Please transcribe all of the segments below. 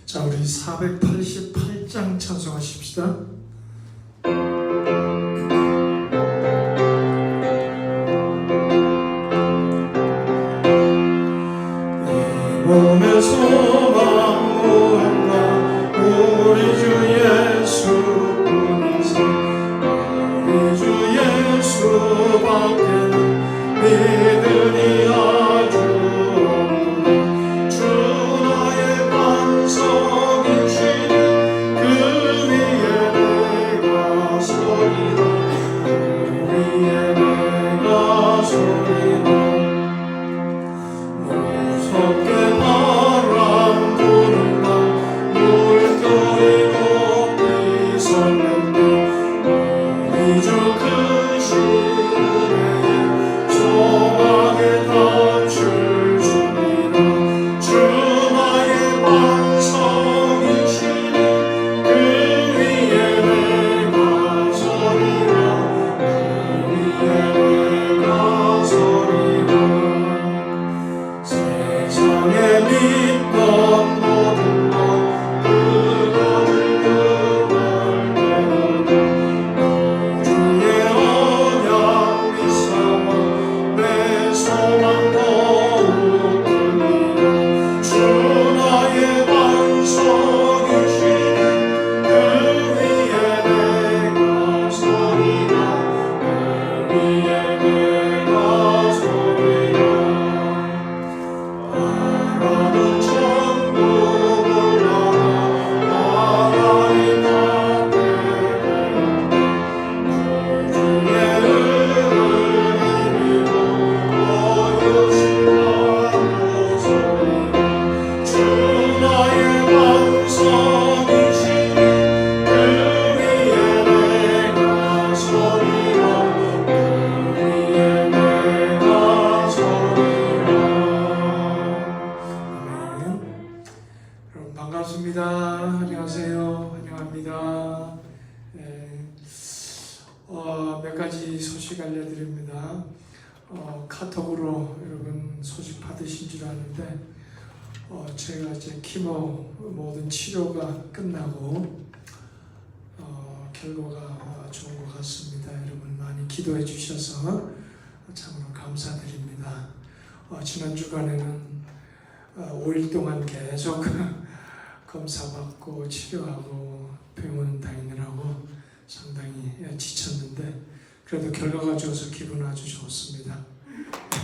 자, 우리 488장 찬송하십시다. 이 몸의 소망 무언가 우리 주 예수뿐이시. 우리 주 예수밖에는 믿음이 아주 없구나. 주 나의 반석이시니 그 위에 내가 서리라. 그 위에 내가 서리라. 무섭게 바람 부는 날 물결이 높이 섰는데 우리 주 크신 은혜에 소망의 덫을 줍니다. 주 나의 반석이시니 그 위에 내가 서리라. 그 위에 내가 서리라. 세상에 믿던 모든 것 그것을 그걸 되어도 주의 언약 믿사와 내 소망 더욱 크리라. 주 나의 반석이시니 그 위에 내가 서리라. 그 위에 내가 서리라. 바라는 천국을 나가 나가리 나태되는데 주의 은혜를 힘입어 어여시하고 서리라. 주 나의 반석이시니 그 위에 내가 서리라. 그 위에 내가 서리라. 아멘. 여러분 반갑습니다. 안녕하세요. 환영합니다. 몇 가지 소식 알려드립니다. 카톡으로 여러분 소식 받으신 줄 아는데 제가 이제 키모 모든 치료가 끝나고 결과가 좋은 것 같습니다. 여러분 많이 기도해 주셔서 참으로 감사드립니다. 지난 주간에는 5일 동안 계속 검사받고 치료하고 병원 다니느라고 상당히 지쳤는데 그래도 결과가 좋아서 기분 아주 좋습니다.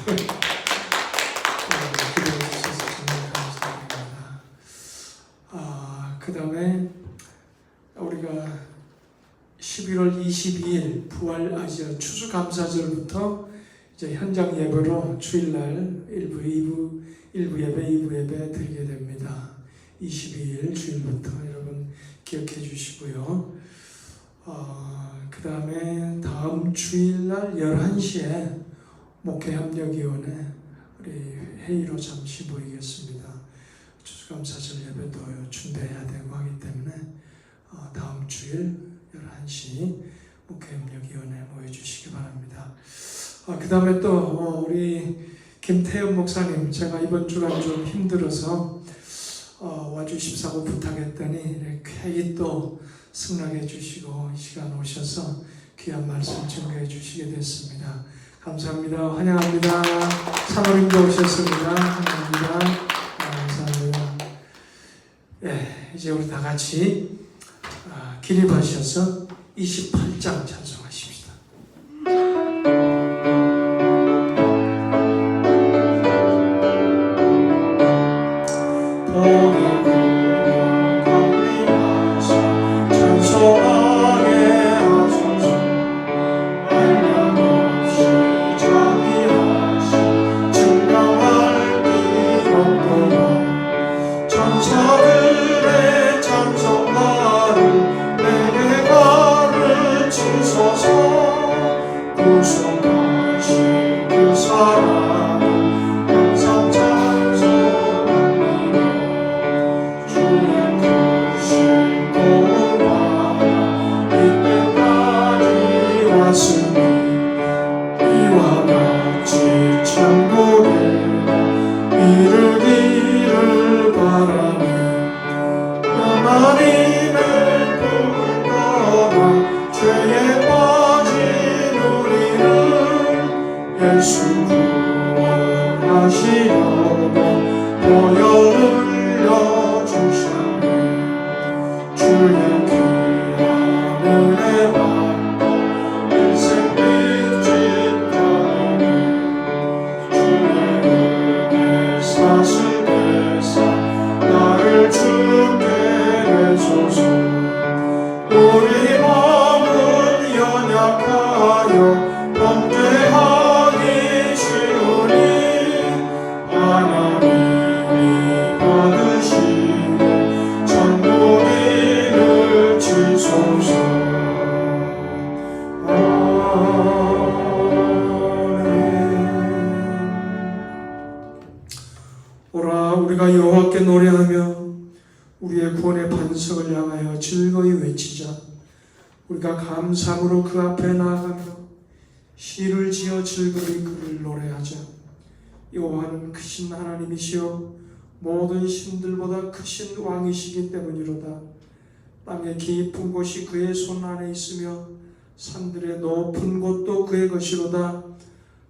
기도해 주셔서 정말 감사합니다. 그 다음에 우리가 11월 22일 추수감사절부터 이제 현장 예배로 주일날 1부 예배, 2부 예배 드리게 됩니다. 22일 주일부터 여러분 기억해 주시고요. 그 다음에 다음 주일날 11시에 목회협력위원회 우리 회의로 잠시 모이겠습니다. 추수감사절 예배도 준비해야 되고 하기 때문에 다음 주일 11시 목회협력위원회 모여주시기 바랍니다. 그 다음에 또 우리 김태현 목사님, 제가 이번 주간 좀 힘들어서 와주십사고 부탁했더니 쾌히 또 승낙해 주시고 이 시간 오셔서 귀한 말씀 증거해 주시게 됐습니다. 감사합니다. 환영합니다. 사모님도 오셨습니다. 환영합니다. 감사합니다. 이제 우리 다 같이 기립하셔서 28장 찬송하십시다. 이르기를 바라네. 주시려며 보여 올려주셨네. 주의 귀한 은혜와 일생 빚진 땅에 주의 은혜 사슬 되사 나를 주께 해소서. 우리 몸은 연약하여 범죄하기 쉬우니 하나님이 받으시고 전부리를 지소서. 오라, 우리가 여호와께 노래하며 우리의 구원의 반석을 향하여 즐거이 외치자. 우리가 감사함으로 그 앞에 나아가며 시를 지어 즐거이 그를 노래하자. 여호와는 크신 하나님이시여 모든 신들보다 크신 왕이시기 때문이로다. 땅의 깊은 곳이 그의 손 안에 있으며 산들의 높은 곳도 그의 것이로다.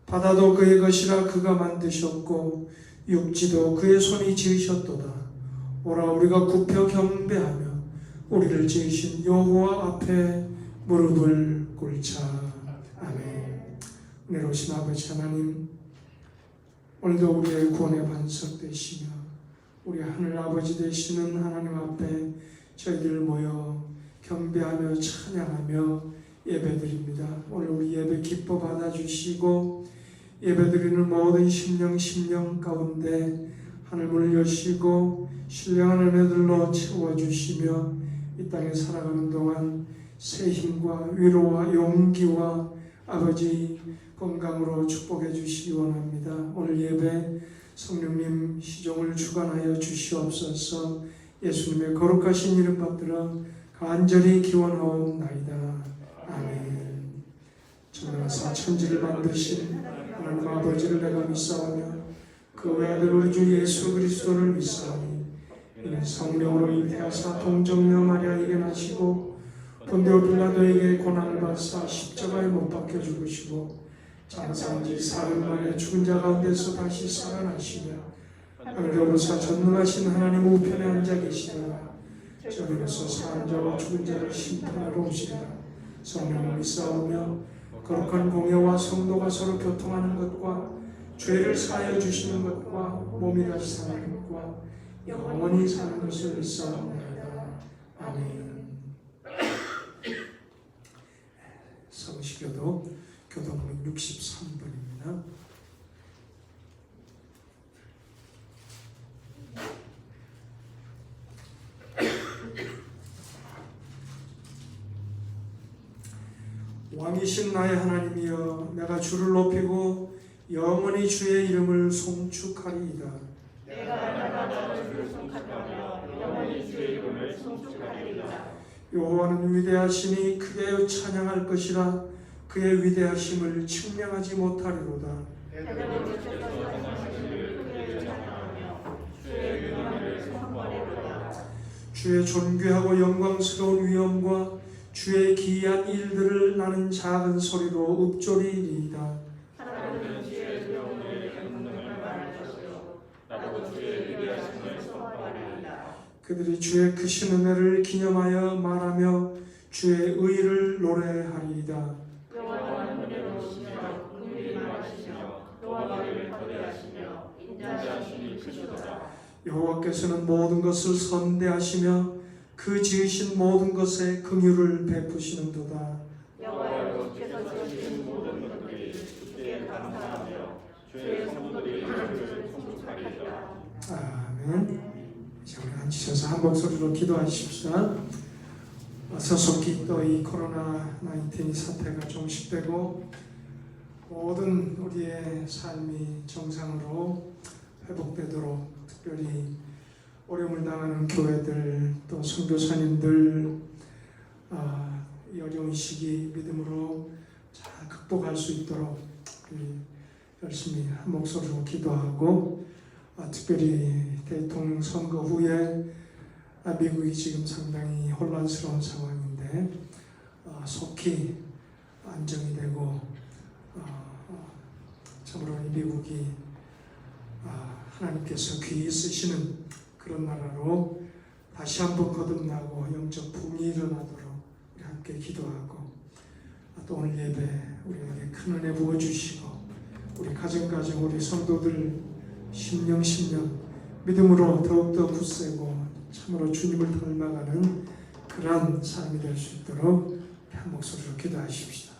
바다도 그의 것이라 그가 만드셨고 육지도 그의 손이 지으셨도다. 오라, 우리가 굽혀 경배하며 우리를 지으신 여호와 앞에 무릎을 꿇자. 아멘. 은혜로우신 아버지 하나님, 오늘도 우리의 구원의 반석 되시며 우리 하늘 아버지 되시는 하나님 앞에 저희들 모여 경배하며 찬양하며 예배드립니다. 오늘 우리 예배 기뻐 받아주시고 예배드리는 모든 심령 가운데 하늘문을 여시고 신령한 은혜들로 채워주시며 이 땅에 살아가는 동안 새 힘과 위로와 용기와 아버지 건강으로 축복해 주시기 원합니다. 오늘 예배 성령님 시종을 주관하여 주시옵소서. 예수님의 거룩하신 이름 받들어 간절히 기원하옵나이다. 아멘. 전능하사 천지를 만드신 하나님 아버지를 내가 믿사오며 그 외아들 우리 주 예수 그리스도를 믿사오니 이는 성령으로 잉태하사 동정녀 마리아에게 나시고 본디오 빌라도에게 고난을 받사 십자가에 못 박혀 죽으시고 장사한 지 사흘 만에 죽은 자 가운데서 다시 살아나시며 하늘로부터 전능하신 하나님 우편에 앉아 계시다가 저리로서 사한 자와 죽은 자를 심판하러 오시리라. 성령을 믿사오며 거룩한 공예와 성도가 서로 교통하는 것과 죄를 사하여 주시는 것과 몸이 다시 사는 것과 영원히 사는 것을 믿사옵나이다. 아멘. 성시교도 교도문 63번입니다. 왕이신 나의 하나님이여, 내가 주를 높이고 영원히 주의 이름을 송축하리이다. 내가 주를 송축하며 영원히 주의 이름을 송축하리이다. 여호와는 위대하시니 크게 찬양할 것이라. 그의 위대하심을 측량하지 못하리로다. 주의 존귀하고 영광스러운 위엄과 주의 기이한 일들을 나는 작은 소리로 읊조리리이다. 하나님은 주의 두려움을 경능을 말할 것이요 나도 주의 위대하심을 선포하리이다. 그들이 주의 크신 은혜를 기념하여 말하며 주의 의를 노래하리이다. 여호와는 은혜로우시며 긍휼이 많으시며 노하기를 거대하시며 인자하심이 크시도다. 여호와께서는 모든 것을 선대하시며 그 지으신 모든 것에 긍휼을 베푸시는도다. 여호와께서 지으신 모든 것들이 주께 감사하며 주의 성도들이 주를 송축하리이다. 아멘. 자, 우리 앉으셔서 한 목소리로 기도하십시다. 서속히 또 이 코로나 19 사태가 종식되고 모든 우리의 삶이 정상으로 회복되도록, 특별히 어려움을 당하는 교회들 또 선교사님들 이 어려운 시기 믿음으로 잘 극복할 수 있도록 열심히 한 목소리로 기도하고, 특별히 대통령 선거 후에 미국이 지금 상당히 혼란스러운 상황인데 속히 안정이 되고 참으로 미국이 하나님께서 귀히 쓰시는 그런 나라로 다시 한번 거듭나고 영적 붐이 일어나도록 우리 함께 기도하고, 또 오늘 예배 우리에게 큰 은혜 부어주시고 우리 가정 우리 성도들 심령 믿음으로 더욱더 굳세고 참으로 주님을 닮아가는 그러한 삶이 될 수 있도록 한 목소리로 기도하십시다.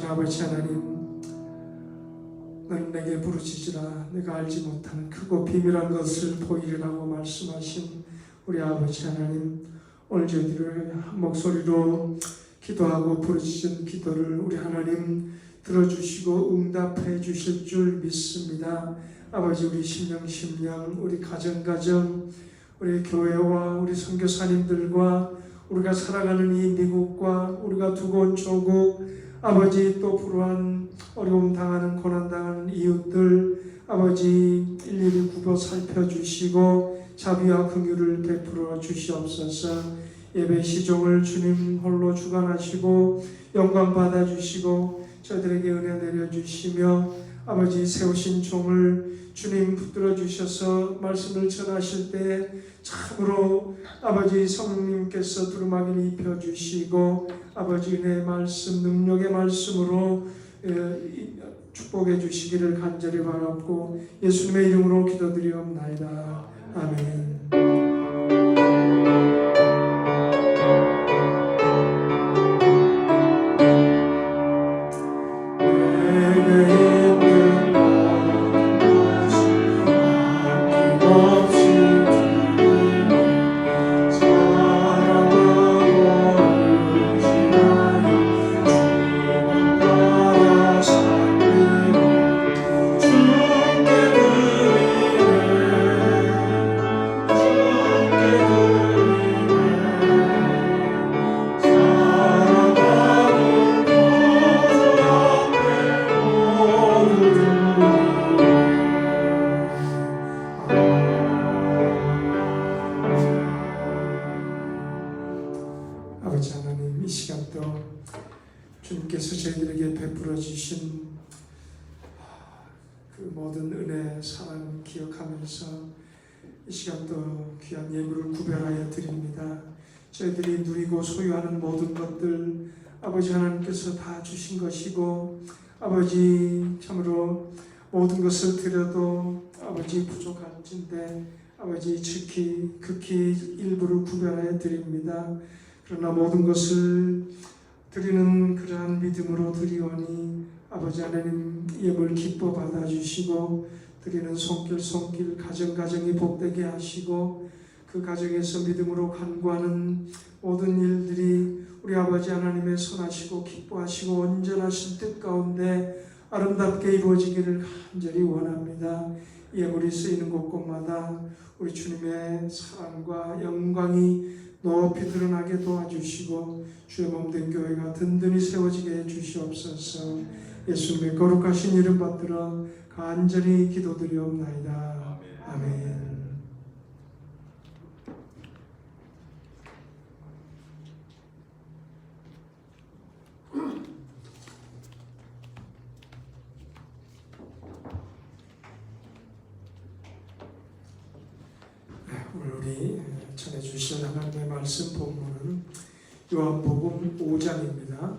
아버지 하나님, 너는 내게 부르짖으라. 내가 알지 못하는 크고 비밀한 것을 보이리라고 말씀하신 우리 아버지 하나님, 오늘 저희들을 한 목소리로 기도하고 부르짖은 기도를 우리 하나님 들어주시고 응답해 주실 줄 믿습니다. 아버지, 우리 심령 우리 가정 우리 교회와 우리 선교사님들과 우리가 살아가는 이 미국과 우리가 두고 온 조국, 아버지, 또 불우한 어려움 당하는 고난 당하는 이웃들, 아버지 일일이 굽어 살펴주시고 자비와 긍휼을 베풀어 주시옵소서. 예배 시종을 주님 홀로 주관하시고 영광 받아주시고 저들에게 은혜 내려주시며, 아버지 세우신 종을 주님 붙들어 주셔서 말씀을 전하실 때 참으로 아버지 성령님께서 두루마기를 입혀주시고 아버지 은혜의 말씀, 능력의 말씀으로 축복해 주시기를 간절히 바랍고 예수님의 이름으로 기도드리옵나이다. 아멘. 주님께서 저희들에게 베풀어 주신 그 모든 은혜, 사랑 기억하면서 이 시간도 귀한 예물을 구별하여 드립니다. 저희들이 누리고 소유하는 모든 것들 아버지 하나님께서 다 주신 것이고, 아버지 참으로 모든 것을 드려도 아버지 부족한진데 아버지 극히 일부를 구별하여 드립니다. 그러나 모든 것을 드리는 그러한 믿음으로 드리오니 아버지 하나님 예물 기뻐 받아주시고, 드리는 손길 가정이 복되게 하시고, 그 가정에서 믿음으로 간구하는 모든 일들이 우리 아버지 하나님의 선하시고 기뻐하시고 온전하신 뜻 가운데 아름답게 이루어지기를 간절히 원합니다. 예물이 쓰이는 곳곳마다 우리 주님의 사랑과 영광이 높이 드러나게 도와주시고, 주의 몸된 교회가 든든히 세워지게 해주시옵소서. 예수님의 거룩하신 이름 받들어 간절히 기도드리옵나이다. 아멘. 오늘 우리 전해주실 하나님의 말씀 본문은 요한복음 5장입니다.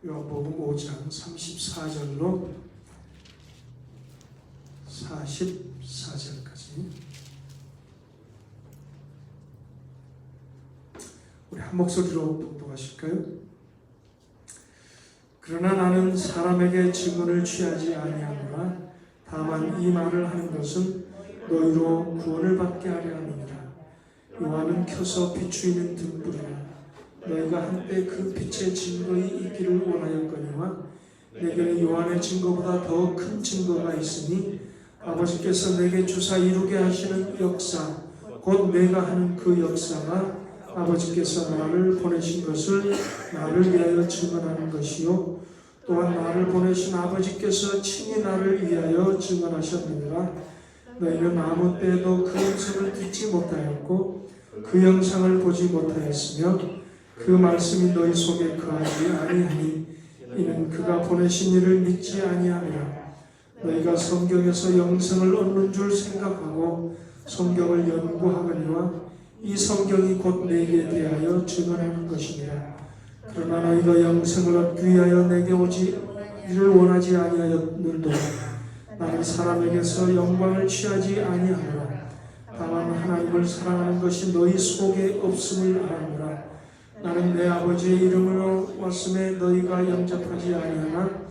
요한복음 5장 34절로 44절까지 우리 한 목소리로 봉독하실까요? 그러나 나는 사람에게 증언을 취하지 아니하노라. 다만 이 말을 하는 것은 너희로 구원을 받게 하려 함이니라. 요한은 켜서 비추이는 등불이라. 너희가 한때 그 빛의 증거에 있기를 원하였거니와 내게는 요한의 증거보다 더 큰 증거가 있으니 아버지께서 내게 주사 이루게 하시는 역사, 곧 내가 하는 그 역사가 아버지께서 나를 보내신 것을 나를 위하여 증언하는 것이요, 또한 나를 보내신 아버지께서 친히 나를 위하여 증언하셨느니라. 너희는 아무 때에도 그 음성을 듣지 못하였고 그 영상을 보지 못하였으며 그 말씀이 너희 속에 거하지 아니하니 이는 그가 보내신 이를 믿지 아니함이라. 너희가 성경에서 영생을 얻는 줄 생각하고 성경을 연구하거니와 이 성경이 곧 내게 대하여 증언하는 것이니라. 그러나 너희가 영생을 얻기 위하여 내게 오지를 원하지 아니하였느도 나는 사람에게서 영광을 취하지 아니하노라. 다만 하나님을 사랑하는 것이 너희 속에 없음을 알아노라. 나는 내 아버지의 이름으로 왔음에 너희가 영접하지 아니하나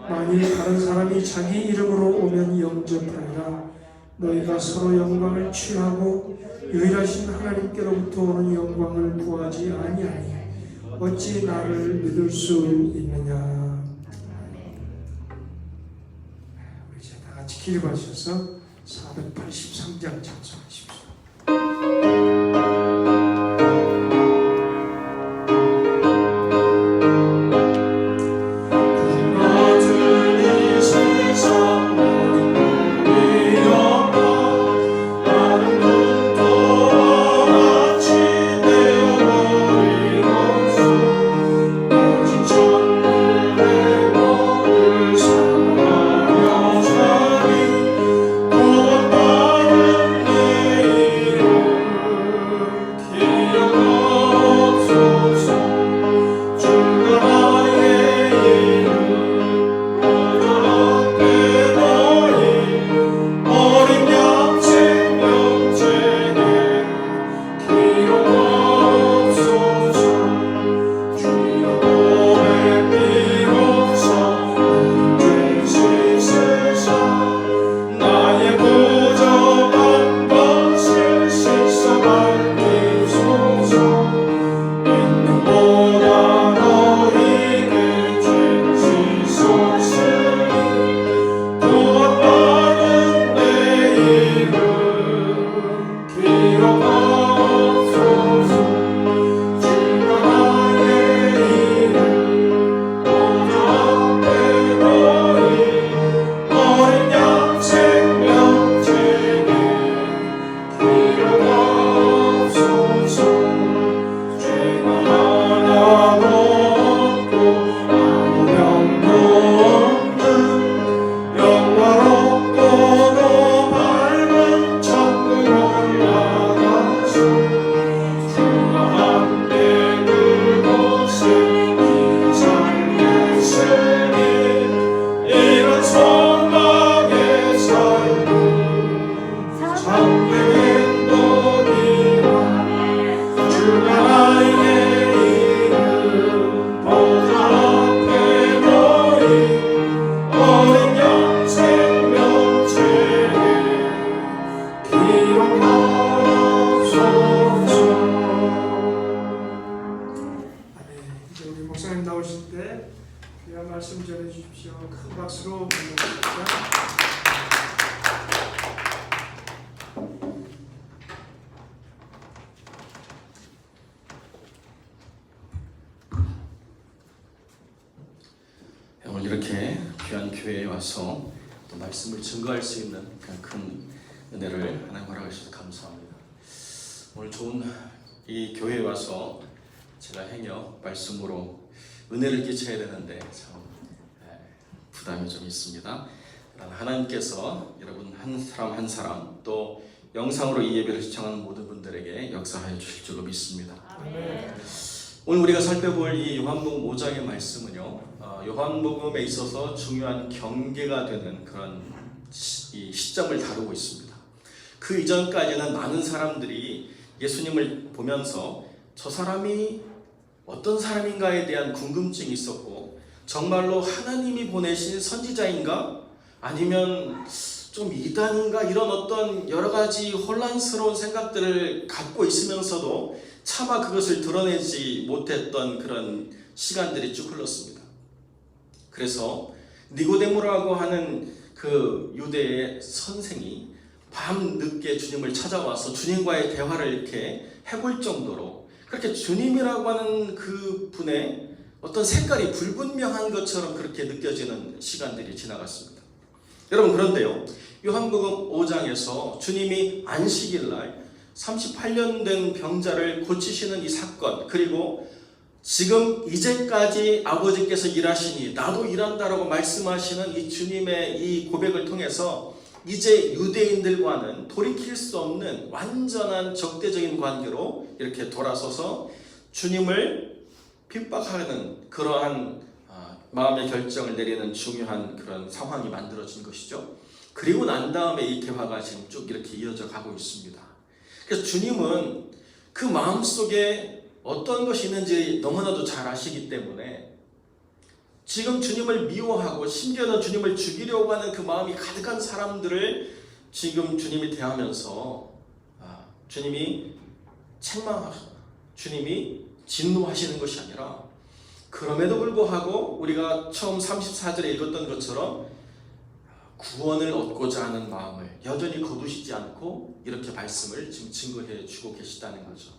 만일 다른 사람이 자기 이름으로 오면 영접하리라. 너희가 서로 영광을 취하고 유일하신 하나님께로부터 오는 영광을 구하지 아니하니 어찌 나를 믿을 수 있느냐. 우리 이제 다 같이 기립하셔서 483장 찬송하십시오. 어린 양 생명책에 말씀 전해 주십시오. 큰 박수로 부탁드립니다. 오늘 이렇게 귀한 교회에 와서 또 말씀을 증거할 수 있는 큰 은혜를 하나님 허락하셔서 감사합니다. 오늘 좋은 이 교회에 와서 제가 행여 말씀으로 은혜를 끼쳐야 되는데 참 부담이 좀 있습니다. 하나님께서 여러분 한 사람 한 사람 또 영상으로 이 예배를 시청하는 모든 분들에게 역사하여 주실 줄로 믿습니다. 아멘. 오늘 우리가 살펴볼 이 요한복음 5장의 말씀은요, 요한복음에 있어서 중요한 경계가 되는 그런 이 시점을 다루고 있습니다. 그 이전까지는 많은 사람들이 예수님을 보면서 저 사람이 어떤 사람인가에 대한 궁금증이 있었고, 정말로 하나님이 보내신 선지자인가? 아니면 좀 이단인가? 이런 어떤 여러 가지 혼란스러운 생각들을 갖고 있으면서도 차마 그것을 드러내지 못했던 그런 시간들이 쭉 흘렀습니다. 그래서 니고데모라고 하는 그 유대의 선생이 밤 늦게 주님을 찾아와서 주님과의 대화를 이렇게 해볼 정도로 그렇게 주님이라고 하는 그 분의 어떤 색깔이 불분명한 것처럼 그렇게 느껴지는 시간들이 지나갔습니다. 여러분, 그런데요, 요한복음 5장에서 주님이 안식일날 38년 된 병자를 고치시는 이 사건, 그리고 지금 이제까지 아버지께서 일하시니 나도 일한다라고 말씀하시는 이 주님의 이 고백을 통해서 이제 유대인들과는 돌이킬 수 없는 완전한 적대적인 관계로 이렇게 돌아서서 주님을 핍박하는 그러한 마음의 결정을 내리는 중요한 그런 상황이 만들어진 것이죠. 그리고 난 다음에 이 대화가 지금 쭉 이렇게 이어져 가고 있습니다. 그래서 주님은 그 마음속에 어떤 것이 있는지 너무나도 잘 아시기 때문에 지금 주님을 미워하고 심지어는 주님을 죽이려고 하는 그 마음이 가득한 사람들을 지금 주님이 대하면서 주님이 책망하시고 주님이 진노하시는 것이 아니라, 그럼에도 불구하고 우리가 처음 34절에 읽었던 것처럼 구원을 얻고자 하는 마음을 여전히 거두시지 않고 이렇게 말씀을 지금 증거해 주고 계시다는 거죠.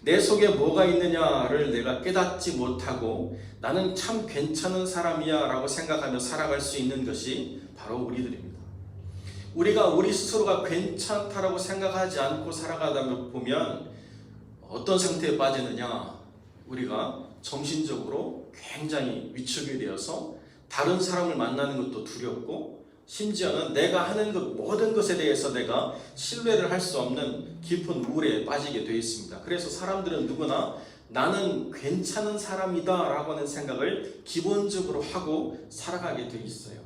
내 속에 뭐가 있느냐를 내가 깨닫지 못하고 나는 참 괜찮은 사람이야 라고 생각하며 살아갈 수 있는 것이 바로 우리들입니다. 우리가 우리 스스로가 괜찮다라고 생각하지 않고 살아가다 보면 어떤 상태에 빠지느냐, 우리가 정신적으로 굉장히 위축이 되어서 다른 사람을 만나는 것도 두렵고, 심지어는 내가 하는 것 모든 것에 대해서 내가 신뢰를 할 수 없는 깊은 우울에 빠지게 되어 있습니다. 그래서 사람들은 누구나 나는 괜찮은 사람이다 라고 하는 생각을 기본적으로 하고 살아가게 되어 있어요.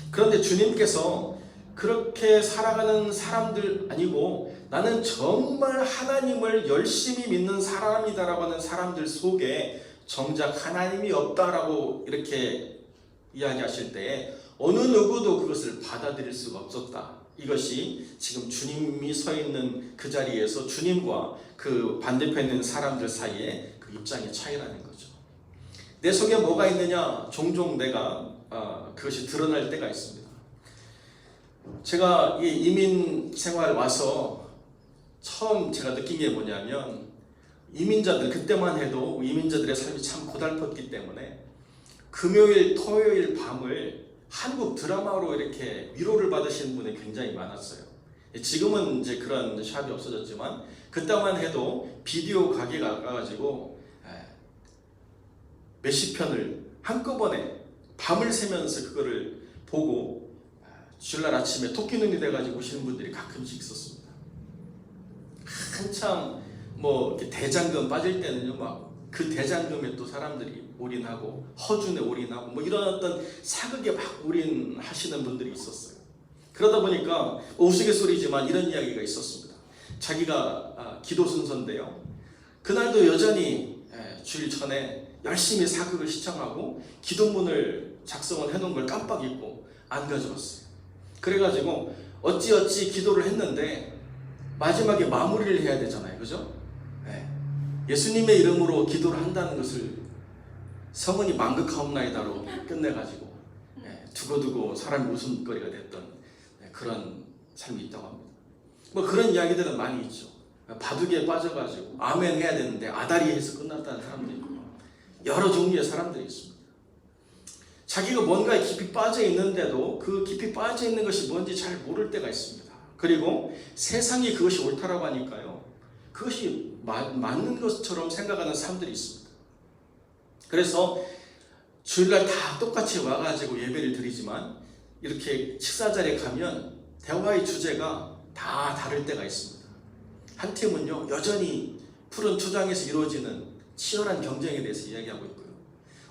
그런데 주님께서 그렇게 살아가는 사람들 아니고 나는 정말 하나님을 열심히 믿는 사람이다 라고 하는 사람들 속에 정작 하나님이 없다라고 이렇게 이야기하실 때 어느 누구도 그것을 받아들일 수가 없었다. 이것이 지금 주님이 서 있는 그 자리에서 주님과 그 반대편에 있는 사람들 사이에 그 입장의 차이라는 거죠. 내 속에 뭐가 있느냐, 종종 내가 그것이 드러날 때가 있습니다. 제가 이 이민 생활 와서 처음 제가 느낀 게 뭐냐면, 이민자들, 그때만 해도 이민자들의 삶이 참 고달팠기 때문에 금요일, 토요일 밤을 한국 드라마로 이렇게 위로를 받으시는 분이 굉장히 많았어요. 지금은 이제 그런 샵이 없어졌지만 그때만 해도 비디오 가게가 가가지고 몇십 편을 한꺼번에 밤을 새면서 그거를 보고 주일날 아침에 토끼눈이 돼가지고 오시는 분들이 가끔씩 있었습니다. 한참 뭐 대장금 빠질 때는요, 막 그 대장금에 또 사람들이 올인하고 허준에 올인하고 뭐 이런 어떤 사극에 막 올인하시는 분들이 있었어요. 그러다 보니까 우스갯소리지만 이런 이야기가 있었습니다. 자기가 기도 순서인데요, 그날도 여전히 주일 전에 열심히 사극을 시청하고 기도문을 작성을 해놓은 걸 깜빡 잊고 안 가져왔어요. 그래가지고 어찌어찌 기도를 했는데 마지막에 마무리를 해야 되잖아요, 그죠? 예수님의 이름으로 기도를 한다는 것을 성은이 망극하옵나이다로 끝내가지고 두고두고 사람이 웃음거리가 됐던 그런 삶이 있다고 합니다. 뭐 그런 이야기들은 많이 있죠. 바둑에 빠져가지고 아멘 해야 되는데 아다리 해서 끝났다는 사람들이 있고 여러 종류의 사람들이 있습니다. 자기가 뭔가에 깊이 빠져 있는데도 그 깊이 빠져 있는 것이 뭔지 잘 모를 때가 있습니다. 그리고 세상이 그것이 옳다라고 하니까요, 그것이 맞는 것처럼 생각하는 사람들이 있습니다. 그래서 주일날 다 똑같이 와가지고 예배를 드리지만 이렇게 식사 자리에 가면 대화의 주제가 다 다를 때가 있습니다. 한 팀은요 여전히 푸른 초장에서 이루어지는 치열한 경쟁에 대해서 이야기하고 있고요.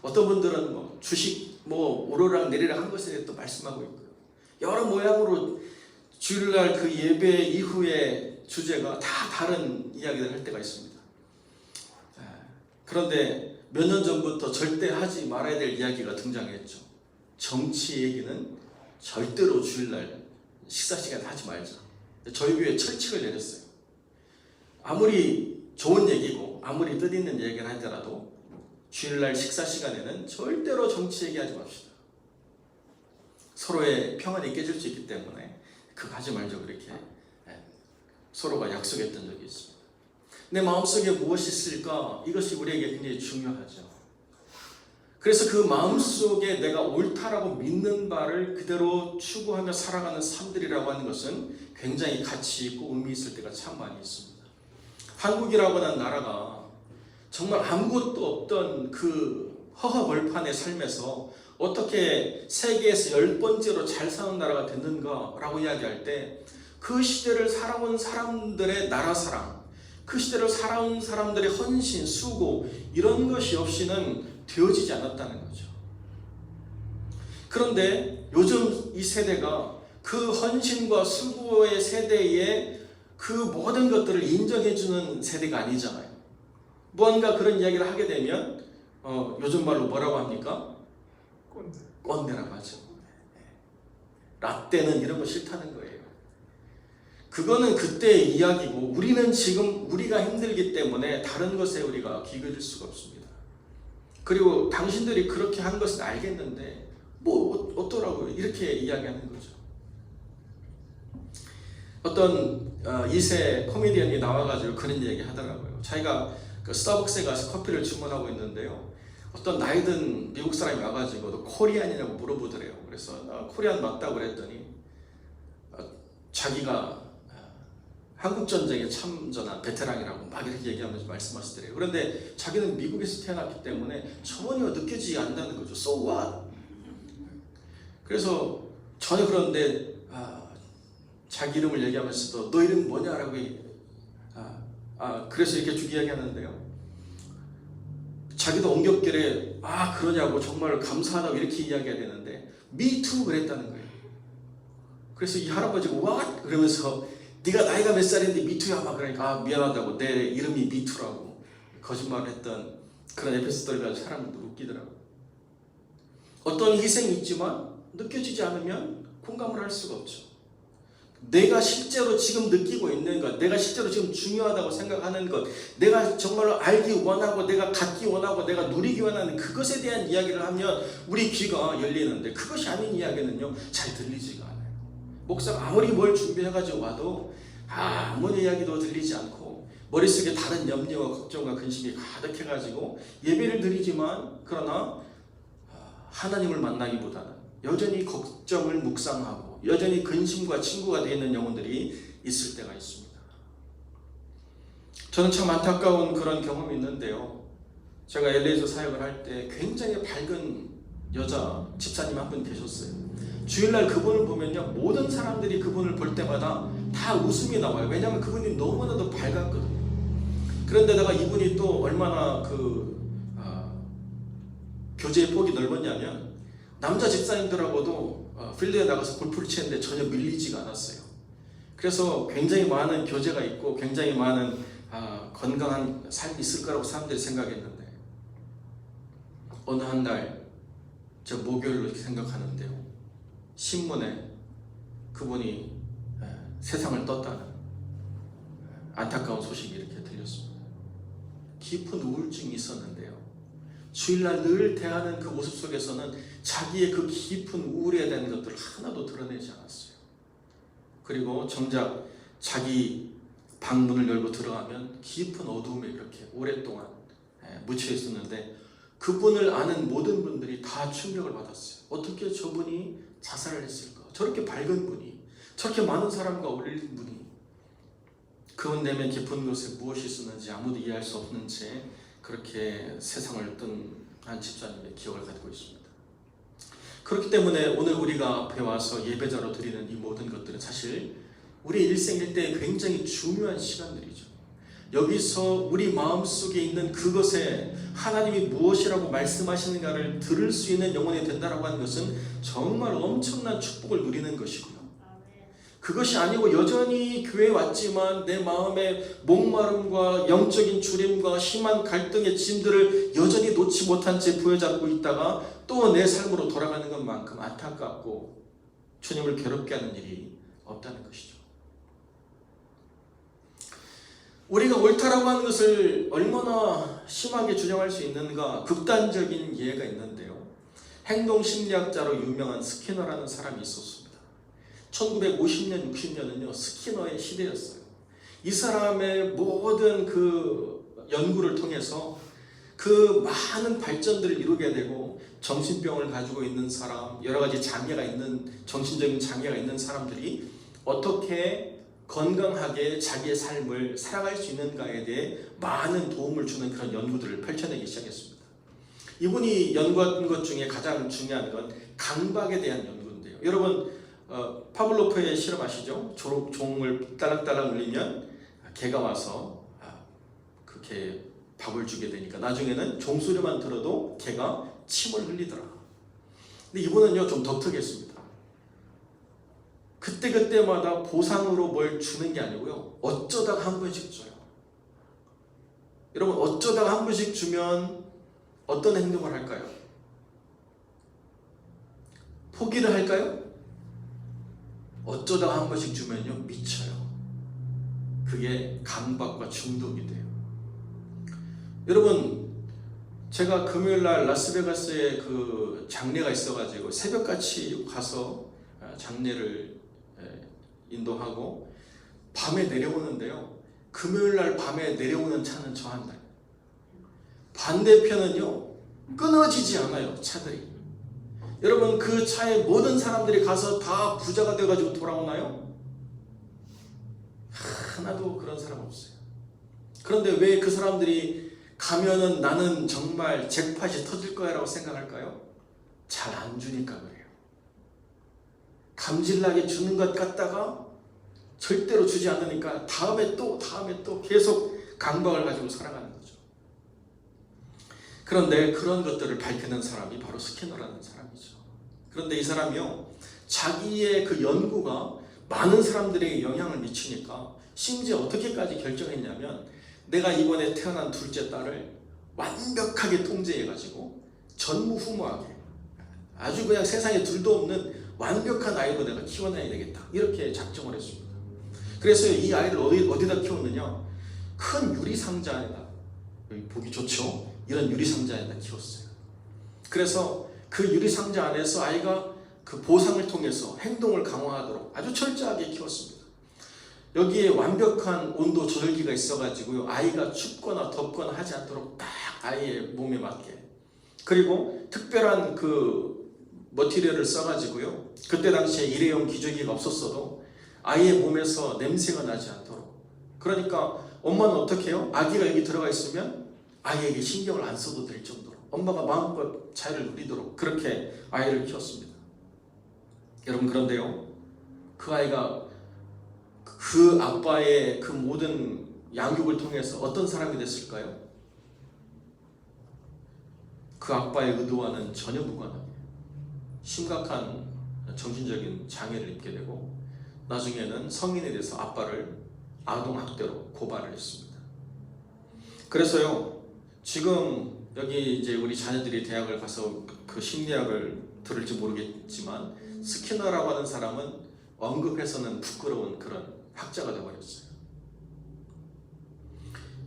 어떤 분들은 뭐 주식 오르락 내리락 한 것에 대해 또 말씀하고 있고요. 여러 모양으로 주일날 그 예배 이후의 주제가 다 다른 이야기를 할 때가 있습니다. 그런데 몇 년 전부터 절대 하지 말아야 될 이야기가 등장했죠. 정치 얘기는 절대로 주일날 식사 시간에 하지 말자. 저희 교회에 철칙을 내렸어요. 아무리 좋은 얘기고 아무리 뜻있는 얘기를 하더라도 주일날 식사 시간에는 절대로 정치 얘기하지 맙시다. 서로의 평안이 깨질 수 있기 때문에 그거 하지 말죠. 그렇게 서로가 약속했던 적이 있습니다. 내 마음속에 무엇이 있을까? 이것이 우리에게 굉장히 중요하죠. 그래서 그 마음속에 내가 옳다라고 믿는 바를 그대로 추구하며 살아가는 삶들이라고 하는 것은 굉장히 가치 있고 의미 있을 때가 참 많이 있습니다. 한국이라고 하는 나라가 정말 아무것도 없던 그 허허벌판의 삶에서 어떻게 세계에서 10번째로 잘 사는 나라가 됐는가라고 이야기할 때 그 시대를 살아온 사람들의 나라 사랑, 그 시대를 살아온 사람들의 헌신, 수고 이런 것이 없이는 되어지지 않았다는 거죠. 그런데 요즘 이 세대가 그 헌신과 수고의 세대에 그 모든 것들을 인정해주는 세대가 아니잖아요. 무언가 그런 이야기를 하게 되면 요즘 말로 뭐라고 합니까? 꼰대라고 하죠. 라떼는 이런 거 싫다는 거예요. 그거는 그때의 이야기고 우리는 지금 우리가 힘들기 때문에 다른 것에 우리가 귀 기울일 수가 없습니다. 그리고 당신들이 그렇게 한 것은 알겠는데 뭐 어떠라고요? 이렇게 이야기하는 거죠. 어떤 2세 코미디언이 나와가지고 그런 얘기 하더라고요. 자기가 그 스타벅스에 가서 커피를 주문하고 있는데요, 어떤 나이든 미국 사람이 와가지고 너 코리안이냐고 물어보더래요. 그래서 코리안 맞다고 그랬더니 자기가 한국전쟁에 참전한 베테랑이라고 막 이렇게 얘기하면서 말씀하시더래요. 그런데 자기는 미국에서 태어났기 때문에 전혀 느껴지지 않는다는 거죠. So what? 그래서 전혀 그런데 자기 이름을 얘기하면서도 너 이름 뭐냐라고 그래서 이렇게 쭉 이야기하는데요. 자기도 엉겹결에 그러냐고 정말 감사하다고 이렇게 이야기해야 되는데 Me too 그랬다는 거예요. 그래서 이 할아버지가 what? 그러면서 네가 나이가 몇 살인데 Me too야 막 그러니까 미안하다고 내 이름이 Me too라고 거짓말을 했던 그런 에피소드를 가지고 사람들도 웃기더라고요. 어떤 희생이 있지만 느껴지지 않으면 공감을 할 수가 없죠. 내가 실제로 지금 느끼고 있는 것, 내가 실제로 지금 중요하다고 생각하는 것, 내가 정말로 알기 원하고 내가 갖기 원하고 내가 누리기 원하는 그것에 대한 이야기를 하면 우리 귀가 열리는데 그것이 아닌 이야기는요 잘 들리지가 않아요. 목사가 아무리 뭘 준비해가지고 와도 아무 이야기도 들리지 않고 머릿속에 다른 염려와 걱정과 근심이 가득해가지고 예배를 드리지만 그러나 하나님을 만나기보다는 여전히 걱정을 묵상하고 여전히 근심과 친구가 되어 있는 영혼들이 있을 때가 있습니다. 저는 참 안타까운 그런 경험이 있는데요. 제가 LA에서 사역을 할 때 굉장히 밝은 여자 집사님 한 분 계셨어요. 주일날 그분을 보면요 모든 사람들이 그분을 볼 때마다 다 웃음이 나와요. 왜냐하면 그분이 너무나도 밝았거든요. 그런데다가 이분이 또 얼마나 교제의 폭이 넓었냐면 남자 집사님들하고도 필드에 나가서 골프를 치는데 전혀 밀리지가 않았어요. 그래서 굉장히 많은 교제가 있고 굉장히 많은 건강한 삶이 있을 거라고 사람들이 생각했는데 어느 한 날 저 목요일로 생각하는데요, 신문에 그분이 세상을 떴다는 안타까운 소식이 이렇게 들렸습니다. 깊은 우울증이 있었는데요, 주일날 늘 대하는 그 모습 속에서는 자기의 그 깊은 우울에 대한 것들을 하나도 드러내지 않았어요. 그리고 정작 자기 방문을 열고 들어가면 깊은 어두움에 그렇게 오랫동안 묻혀 있었는데 그분을 아는 모든 분들이 다 충격을 받았어요. 어떻게 저분이 자살을 했을까? 저렇게 밝은 분이, 저렇게 많은 사람과 어울리는 분이 그분 내면 깊은 곳에 무엇이 있었는지 아무도 이해할 수 없는 채 그렇게 세상을 뜬 한 집사님의 기억을 가지고 있습니다. 그렇기 때문에 오늘 우리가 앞에 와서 예배자로 드리는 이 모든 것들은 사실 우리 일생 일대에 굉장히 중요한 시간들이죠. 여기서 우리 마음속에 있는 그것에 하나님이 무엇이라고 말씀하시는가를 들을 수 있는 영혼이 된다라고 하는 것은 정말 엄청난 축복을 누리는 것이고요. 그것이 아니고 여전히 교회에 왔지만 내 마음의 목마름과 영적인 주림과 심한 갈등의 짐들을 여전히 놓지 못한 채 부여잡고 있다가 또 내 삶으로 돌아가는 것만큼 안타깝고 주님을 괴롭게 하는 일이 없다는 것이죠. 우리가 옳다라고 하는 것을 얼마나 심하게 주장할 수 있는가, 극단적인 예가 있는데요. 행동심리학자로 유명한 스키너라는 사람이 있었습니다. 1950년, 60년은요 스키너의 시대였어요. 이 사람의 모든 그 연구를 통해서 그 많은 발전들을 이루게 되고 정신병을 가지고 있는 사람, 여러 가지 장애가 있는, 정신적인 장애가 있는 사람들이 어떻게 건강하게 자기의 삶을 살아갈 수 있는가에 대해 많은 도움을 주는 그런 연구들을 펼쳐내기 시작했습니다. 이분이 연구한 것 중에 가장 중요한 건 강박에 대한 연구인데요. 여러분 파블로프의 실험 아시죠? 종을 딸랑딸랑 울리면 개가 와서 그 개 밥을 주게 되니까 나중에는 종소리만 들어도 개가 침을 흘리더라. 근데 이분은요 좀 독특했습니다. 그때마다 보상으로 뭘 주는 게 아니고요, 어쩌다가 한 번씩 줘요. 여러분, 어쩌다가 한 번씩 주면 어떤 행동을 할까요? 포기를 할까요? 어쩌다가 한 번씩 주면요 미쳐요. 그게 강박과 중독이 돼요. 여러분, 제가 금요일날 라스베가스에 그 장례가 있어가지고 새벽같이 가서 장례를 인도하고 밤에 내려오는데요, 금요일날 밤에 내려오는 차는 저 한 달, 반대편은요 끊어지지 않아요 차들이. 여러분, 그 차에 모든 사람들이 가서 다 부자가 돼가지고 돌아오나요? 하나도 그런 사람 없어요. 그런데 왜 그 사람들이 가면은 나는 정말 잭팟이 터질 거야 라고 생각할까요? 잘 안 주니까 그래요. 감질나게 주는 것 같다가 절대로 주지 않으니까 다음에 또 계속 강박을 가지고 살아가는 거죠. 그런데 그런 것들을 밝히는 사람이 바로 스키너라는 사람이죠. 그런데 이 사람이요, 자기의 그 연구가 많은 사람들에게 영향을 미치니까 심지어 어떻게까지 결정했냐면, 내가 이번에 태어난 둘째 딸을 완벽하게 통제해가지고 전무후무하게 아주 그냥 세상에 둘도 없는 완벽한 아이로 내가 키워내야 되겠다, 이렇게 작정을 했습니다. 그래서 이 아이를 어디다 키웠느냐, 큰 유리상자 안에다, 여기 보기 좋죠? 이런 유리상자 안에다 키웠어요. 그래서 그 유리상자 안에서 아이가 그 보상을 통해서 행동을 강화하도록 아주 철저하게 키웠습니다. 여기에 완벽한 온도 조절기가 있어가지고요, 아이가 춥거나 덥거나 하지 않도록 딱 아이의 몸에 맞게, 그리고 특별한 그 머티리얼을 써가지고요, 그때 당시에 일회용 기저귀가 없었어도 아이의 몸에서 냄새가 나지 않도록. 그러니까 엄마는 어떻게 해요? 아기가 여기 들어가 있으면 아이에게 신경을 안 써도 될 정도로 엄마가 마음껏 자유를 누리도록 그렇게 아이를 키웠습니다. 여러분, 그런데요, 그 아이가 그 아빠의 그 모든 양육을 통해서 어떤 사람이 됐을까요? 그 아빠의 의도와는 전혀 무관하게 심각한 정신적인 장애를 입게 되고, 나중에는 성인이 돼서 아빠를 아동학대로 고발을 했습니다. 그래서요, 지금 여기 이제 우리 자녀들이 대학을 가서 그 심리학을 들을지 모르겠지만 스키너라고 하는 사람은 언급해서는 부끄러운 그런 학자가 되어버렸어요.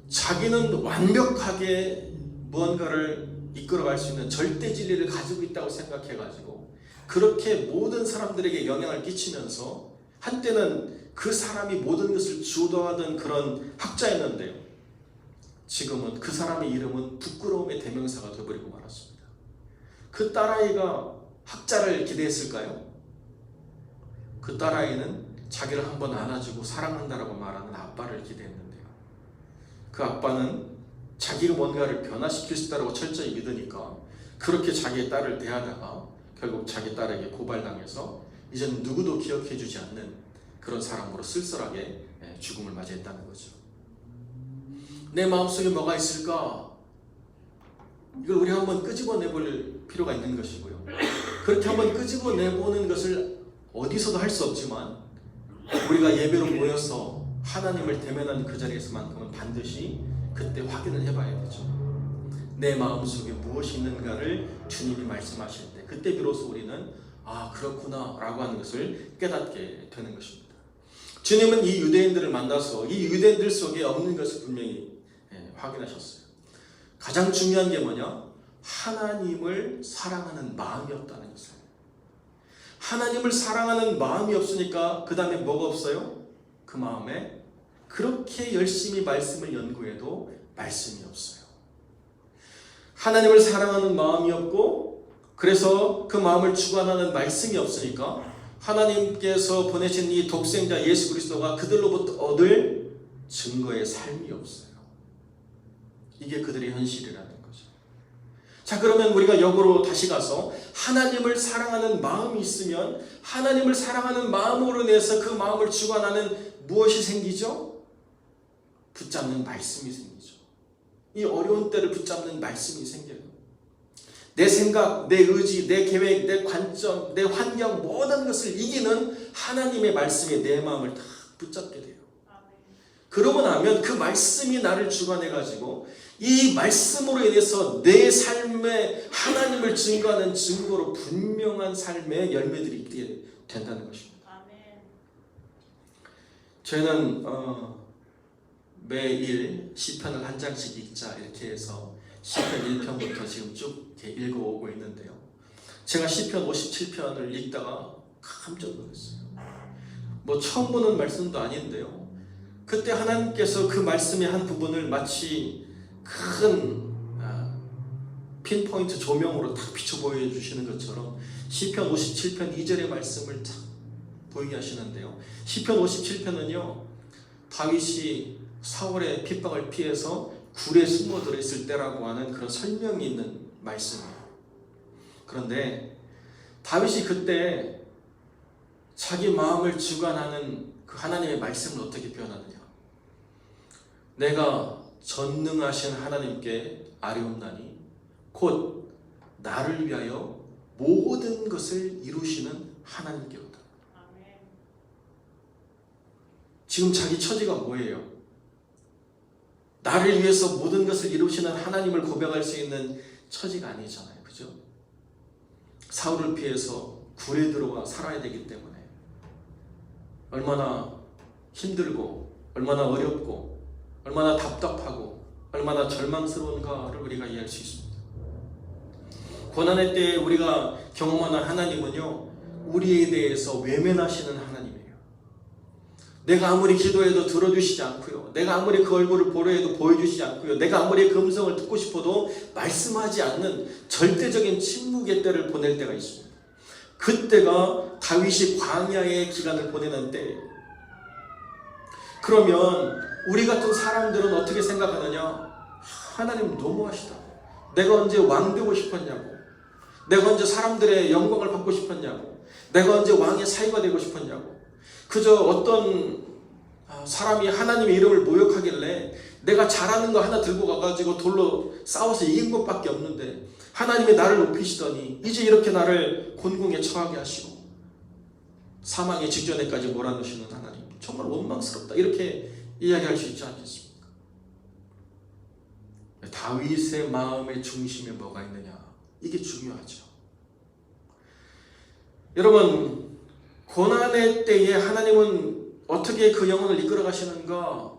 자기는 완벽하게 무언가를 이끌어갈 수 있는 절대 진리를 가지고 있다고 생각해가지고 그렇게 모든 사람들에게 영향을 끼치면서 한때는 그 사람이 모든 것을 주도하던 그런 학자였는데요. 지금은 그 사람의 이름은 부끄러움의 대명사가 되어버리고 말았습니다. 그 딸아이가 학자를 기대했을까요? 그 딸아이는 자기를 한번 안아주고 사랑한다라고 말하는 아빠를 기대했는데요. 그 아빠는 자기가 뭔가를 변화시킬 수 있다고 철저히 믿으니까 그렇게 자기의 딸을 대하다가 결국 자기 딸에게 고발당해서 이제는 누구도 기억해주지 않는 그런 사람으로 쓸쓸하게 죽음을 맞이했다는 거죠. 내 마음속에 뭐가 있을까? 이걸 우리 한번 끄집어내볼 필요가 있는 것이고요. 그렇게 한번 끄집어내보는 것을 어디서도 할 수 없지만 우리가 예배로 모여서 하나님을 대면하는 그 자리에서만큼은 반드시 그때 확인을 해봐야 되죠. 내 마음속에 무엇이 있는가를 주님이 말씀하실 때 그때 비로소 우리는 아 그렇구나 라고 하는 것을 깨닫게 되는 것입니다. 주님은 이 유대인들을 만나서 이 유대인들 속에 없는 것을 분명히 확인하셨어요. 가장 중요한 게 뭐냐? 하나님을 사랑하는 마음이었다는 것을. 하나님을 사랑하는 마음이 없으니까 그 다음에 뭐가 없어요? 그 마음에 그렇게 열심히 말씀을 연구해도 말씀이 없어요. 하나님을 사랑하는 마음이 없고 그래서 그 마음을 주관하는 말씀이 없으니까 하나님께서 보내신 이 독생자 예수 그리스도가 그들로부터 얻을 증거의 삶이 없어요. 이게 그들의 현실이라는 거죠. 자, 그러면 우리가 역으로 다시 가서 하나님을 사랑하는 마음이 있으면 하나님을 사랑하는 마음으로 인해서 그 마음을 주관하는 무엇이 생기죠? 붙잡는 말씀이 생기죠. 이 어려운 때를 붙잡는 말씀이 생겨요. 내 생각, 내 의지, 내 계획, 내 관점, 내 환경 모든 것을 이기는 하나님의 말씀에 내 마음을 다 붙잡게 돼요. 그러고 나면 그 말씀이 나를 주관해가지고 이 말씀으로 인해서 내 삶에 하나님을 증거하는 증거로 분명한 삶의 열매들이 있게 된다는 것입니다. 저희는 매일 시편을 한 장씩 읽자 이렇게 해서 시편 1편부터 지금 쭉 이렇게 읽어오고 있는데요. 제가 시편 57편을 읽다가 깜짝 놀랐어요. 뭐 처음 보는 말씀도 아닌데요. 그때 하나님께서 그 말씀의 한 부분을 마치 큰 핀포인트 조명으로 딱 비춰 보여주시는 것처럼 시편 57편 2절의 말씀을 딱 보이게 하시는데요. 시편 57편은요. 다윗이 사울의 핍박을 피해서 굴에 숨어들어 있을 때라고 하는 그런 설명이 있는 말씀이에요. 그런데 다윗이 그때 자기 마음을 주관하는 그 하나님의 말씀을 어떻게 표현하느냐? 내가 전능하신 하나님께 아뢰옵나니 곧 나를 위하여 모든 것을 이루시는 하나님께로다. 지금 자기 처지가 뭐예요? 나를 위해서 모든 것을 이루시는 하나님을 고백할 수 있는 처지가 아니잖아요. 그죠? 사울을 피해서 굴에 들어가 살아야 되기 때문에 얼마나 힘들고 얼마나 어렵고 얼마나 답답하고 얼마나 절망스러운가를 우리가 이해할 수 있습니다. 고난의 때에 우리가 경험하는 하나님은요, 우리에 대해서 외면하시는 하나님이에요. 내가 아무리 기도해도 들어주시지 않고요, 내가 아무리 그 얼굴을 보려 해도 보여주시지 않고요, 내가 아무리 그 음성을 듣고 싶어도 말씀하지 않는 절대적인 침묵의 때를 보낼 때가 있습니다. 그때가 다윗이 광야의 기간을 보내는 때예요. 그러면 우리 같은 사람들은 어떻게 생각하느냐? 하나님 너무하시다. 내가 언제 왕 되고 싶었냐고, 내가 언제 사람들의 영광을 받고 싶었냐고, 내가 언제 왕의 사위가 되고 싶었냐고. 그저 어떤 사람이 하나님의 이름을 모욕하길래 내가 잘하는 거 하나 들고 가가지고 돌로 싸워서 이긴 것밖에 없는데 하나님이 나를 높이시더니 이제 이렇게 나를 곤궁에 처하게 하시고 사망의 직전에까지 몰아넣으시는 하나님, 정말 원망스럽다, 이렇게 이야기할 수 있지 않겠습니까? 다윗의 마음의 중심에 뭐가 있느냐, 이게 중요하죠. 여러분, 고난의 때에 하나님은 어떻게 그 영혼을 이끌어 가시는가?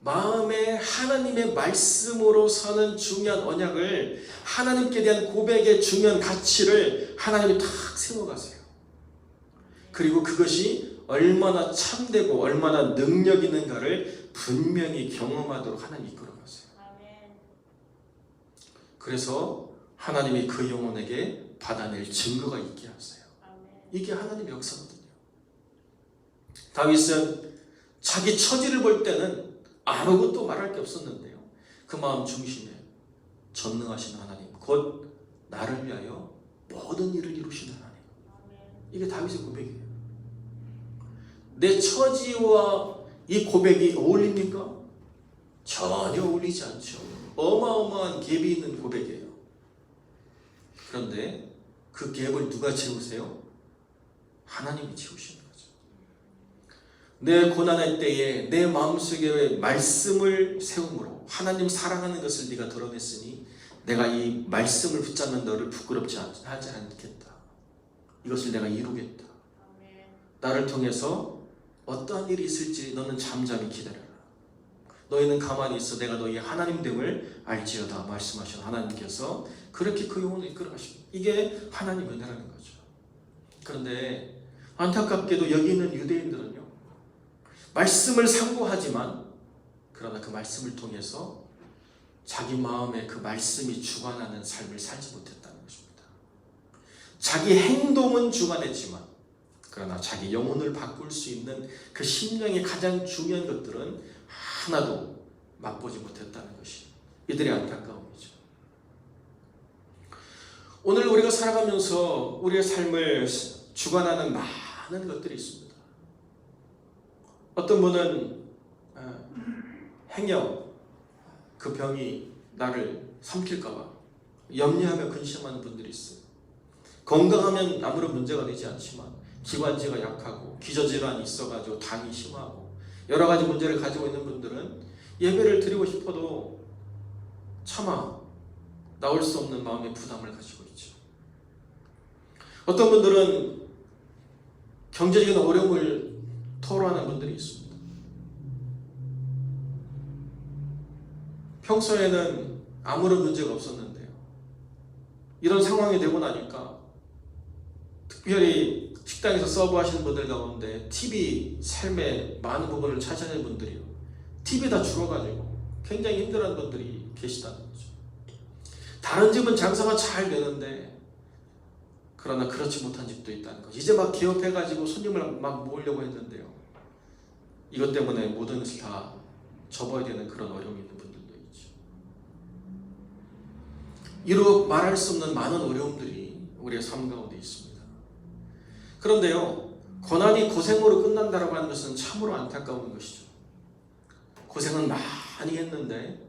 마음에 하나님의 말씀으로 서는 중요한 언약을, 하나님께 대한 고백의 중요한 가치를 하나님이 탁 세워가세요. 그리고 그것이 얼마나 참되고 얼마나 능력 있는가를 분명히 경험하도록 하나님이 이끌어가세요. 그래서 하나님이 그 영혼에게 받아낼 증거가 있게 하세요. 이게 하나님의 역사거든요. 다윗은 자기 처지를 볼 때는 아무것도 말할 게 없었는데요, 그 마음 중심에 전능하신 하나님, 곧 나를 위하여 모든 일을 이루시는 하나님, 이게 다윗의 고백이에요. 내 처지와 이 고백이 어울립니까? 전혀 어울리지 않죠. 어마어마한 갭이 있는 고백이에요. 그런데 그 갭을 누가 채우세요? 하나님이 채우시는 거죠. 내 고난할 때에 내 마음속에 말씀을 세움으로 하나님 사랑하는 것을 네가 드러냈으니 내가 이 말씀을 붙잡는 너를 부끄럽지 하지 않겠다. 이것을 내가 이루겠다. 나를 통해서 어떠한 일이 있을지 너는 잠잠히 기다려라. 너희는 가만히 있어 내가 너희의 하나님됨을 알지어다 말씀하신 하나님께서 그렇게 그 영혼을 이끌어 가십니다. 이게 하나님의 은혜라는 거죠. 그런데 안타깝게도 여기 있는 유대인들은요, 말씀을 상고하지만 그러나 그 말씀을 통해서 자기 마음에 그 말씀이 주관하는 삶을 살지 못했다는 것입니다. 자기 행동은 주관했지만 그러나 자기 영혼을 바꿀 수 있는 그 심령의 가장 중요한 것들은 하나도 맛보지 못했다는 것이 이들의 안타까움이죠. 오늘 우리가 살아가면서 우리의 삶을 주관하는 많은 것들이 있습니다. 어떤 분은 행여 그 병이 나를 삼킬까봐 염려하며 근심하는 분들이 있어요. 건강하면 아무런 문제가 되지 않지만 기관지가 약하고 기저질환이 있어가지고 당이 심하고 여러 가지 문제를 가지고 있는 분들은 예배를 드리고 싶어도 차마 나올 수 없는 마음의 부담을 가지고 있죠. 어떤 분들은 경제적인 어려움을 토로하는 분들이 있습니다. 평소에는 아무런 문제가 없었는데요, 이런 상황이 되고 나니까 특별히 식당에서 서브하시는 분들 가운데 TV 삶의 많은 부분을 차지하는 분들이요, TV 다 줄어가지고 굉장히 힘들어하는 분들이 계시다는 거죠. 다른 집은 장사가 잘 되는데 그러나 그렇지 못한 집도 있다는 거죠. 이제 막 개업해가지고 손님을 막 모으려고 했는데요, 이것 때문에 모든 것을 다 접어야 되는 그런 어려움이 있는 분들도 있죠. 이루 말할 수 없는 많은 어려움들이 우리의 삶 가운데 있습니다. 그런데요, 고난이 고생으로 끝난다라고 하는 것은 참으로 안타까운 것이죠. 고생은 많이 했는데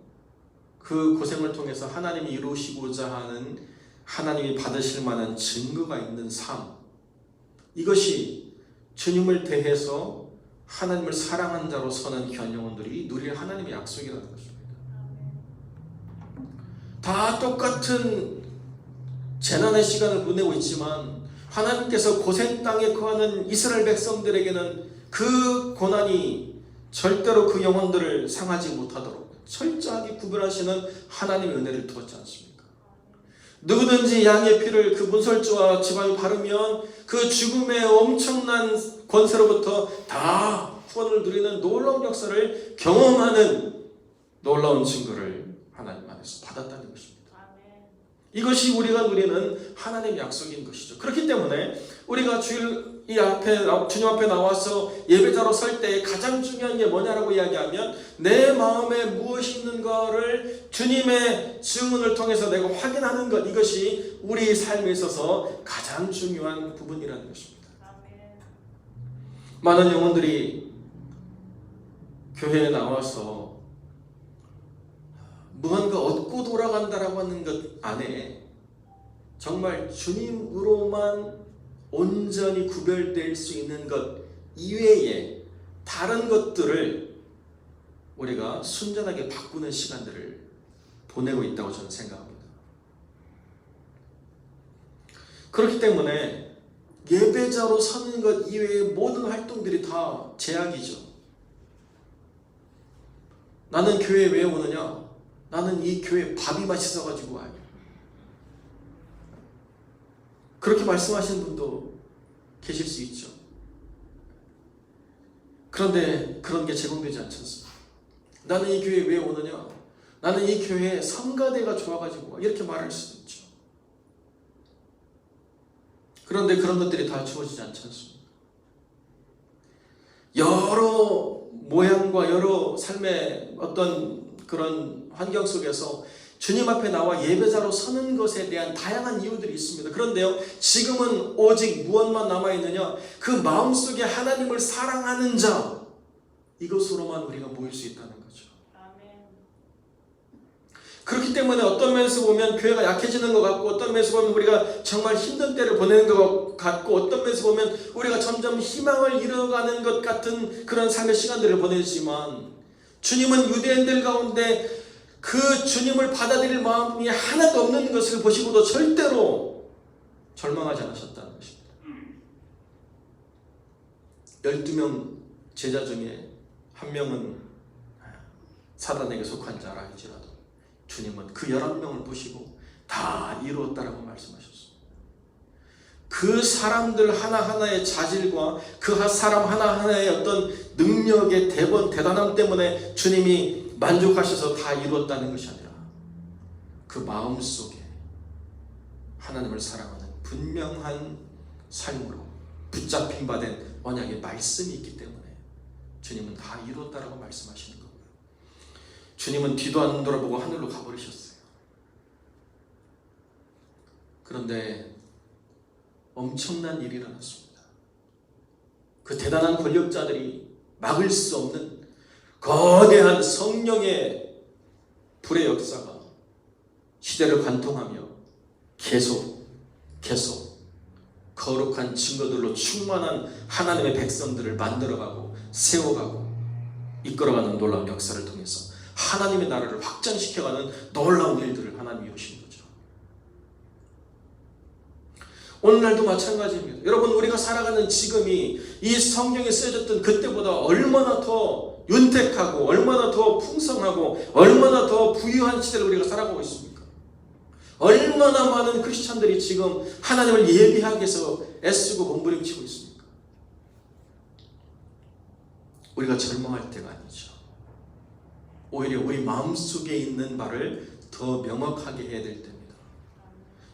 그 고생을 통해서 하나님이 이루시고자 하는, 하나님이 받으실 만한 증거가 있는 삶, 이것이 주님을 대해서 하나님을 사랑한 자로 서는 현영원들이 누릴 하나님의 약속이라는 것입니다. 다 똑같은 재난의 시간을 보내고 있지만 하나님께서 고생 땅에 거하는 이스라엘 백성들에게는 그 고난이 절대로 그 영혼들을 상하지 못하도록 철저하게 구별하시는 하나님의 은혜를 두었지 않습니까? 누구든지 양의 피를 그 문설주와 지방에 바르면 그 죽음의 엄청난 권세로부터 다 후원을 누리는 놀라운 역사를 경험하는 놀라운 증거를 하나님 안에서 받았다는 것입니다. 이것이 우리가 누리는 하나님의 약속인 것이죠. 그렇기 때문에 우리가 주님 앞에 나와서 예배자로 설 때 가장 중요한 게 뭐냐라고 이야기하면 내 마음에 무엇이 있는가를 주님의 증언을 통해서 내가 확인하는 것, 이것이 우리 삶에 있어서 가장 중요한 부분이라는 것입니다. 많은 영혼들이 교회에 나와서 무언가 얻고 돌아간다라고 하는 것 안에 정말 주님으로만 온전히 구별될 수 있는 것 이외에 다른 것들을 우리가 순전하게 바꾸는 시간들을 보내고 있다고 저는 생각합니다. 그렇기 때문에 예배자로 서는 것 이외의 모든 활동들이 다 제약이죠. 나는 교회에 왜 오느냐? 나는 이 교회 밥이 맛있어가지고 와요. 그렇게 말씀하시는 분도 계실 수 있죠. 그런데 그런 게 제공되지 않지 않습니까? 나는 이 교회에 왜 오느냐? 나는 이 교회에 성가대가 좋아가지고 와. 이렇게 말할 수도 있죠. 그런데 그런 것들이 다 주어지지 않지 않습니까? 여러 모양과 여러 삶의 어떤 그런 환경 속에서 주님 앞에 나와 예배자로 서는 것에 대한 다양한 이유들이 있습니다. 그런데요, 지금은 오직 무엇만 남아있느냐? 그 마음속에 하나님을 사랑하는 자, 이것으로만 우리가 모일 수 있다는 거죠. 그렇기 때문에 어떤 면에서 보면 교회가 약해지는 것 같고, 어떤 면에서 보면 우리가 정말 힘든 때를 보내는 것 같고, 어떤 면에서 보면 우리가 점점 희망을 잃어가는 것 같은 그런 삶의 시간들을 보내지만, 주님은 유대인들 가운데 그 주님을 받아들일 마음이 하나도 없는 것을 보시고도 절대로 절망하지 않으셨다는 것입니다. 12명 제자 중에 한 명은 사단에게 속한 자라 할지라도 주님은 그 11명을 보시고 다 이루었다라고 말씀하셨습니다. 그 사람들 하나하나의 자질과 그 사람 하나하나의 어떤 능력의 대단함 때문에 주님이 만족하셔서 다 이루었다는 것이 아니라 그 마음속에 하나님을 사랑하는 분명한 삶으로 붙잡힌 바 된 언약의 말씀이 있기 때문에 주님은 다 이루었다라고 말씀하시는 거고요. 주님은 뒤도 안 돌아보고 하늘로 가버리셨어요. 그런데 엄청난 일이 일어났습니다. 그 대단한 권력자들이 막을 수 없는 거대한 성령의 불의 역사가 시대를 관통하며 계속 거룩한 증거들로 충만한 하나님의 백성들을 만들어가고 세워가고 이끌어가는 놀라운 역사를 통해서 하나님의 나라를 확장시켜가는 놀라운 일들을 하나님이 이루신 거죠. 오늘날도 마찬가지입니다. 여러분, 우리가 살아가는 지금이 이 성경에 쓰여졌던 그때보다 얼마나 더 윤택하고 얼마나 더 풍성하고 얼마나 더 부유한 시대를 우리가 살아가고 있습니까? 얼마나 많은 크리스찬들이 지금 하나님을 예비하기 위해서 애쓰고 몸부림치고 있습니까? 우리가 절망할 때가 아니죠. 오히려 우리 마음속에 있는 바를 더 명확하게 해야 될 때입니다.